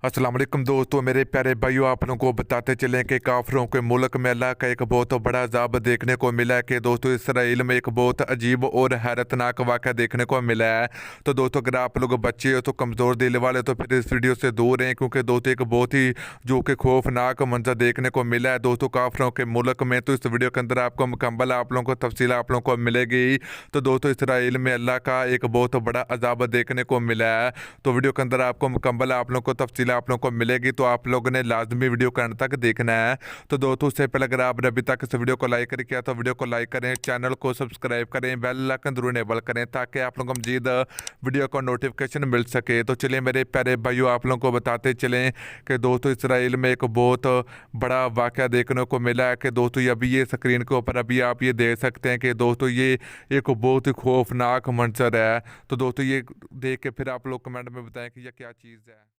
अस्सलाम वालेकुम दोस्तों, मेरे प्यारे भाइयों, आप लोगों को बताते चलें कि काफिरों के मुल्क में अल्लाह का एक बहुत बड़ा अज़ाब देखने को मिला है कि दोस्तों इसराइल में एक बहुत अजीब और हैरतनाक वाक़या देखने को मिला है। तो दोस्तों अगर आप लोग बच्चे हो तो कमज़ोर दिल वाले तो फिर इस वीडियो से दूर रहें, क्योंकि दोस्तों एक बहुत ही जो कि खौफनाक मंजर देखने को मिला है दोस्तों काफिरों के मुल्क में। तो इस वीडियो के अंदर आपको मुकम्मल आप लोगों को तफसील आप लोगों को मिलेगी। तो दोस्तों इसराइल में अल्लाह का एक बहुत बड़ा अज़ाब देखने को मिला है। तो वीडियो के अंदर आपको मुकम्मल आप लोगों को तफसील आप लोगों को मिलेगी, तो आप लोगों ने लाजमी वीडियो को अंत तक देखना है। तो दोस्तों उससे पहले अगर आपने अभी तक इस वीडियो को लाइक नहीं किया तो वीडियो को लाइक करें, चैनल को सब्सक्राइब करें, बेल आइकन जरूर इनेबल करें ताकि आप लोगों को मजीद वीडियो का नोटिफिकेशन मिल सके। तो चलिए मेरे प्यारे भाइयों, आप लोगों को बताते चलें कि दोस्तों इसराइल में एक बहुत बड़ा वाक़या देखने को मिला है कि दोस्तों ये अभी ये स्क्रीन के ऊपर अभी आप ये देख सकते हैं कि दोस्तों ये एक बहुत ही खौफनाक मंजर है। तो दोस्तों ये देख के फिर आप लोग कमेंट में बताएं कि यह क्या चीज़ है।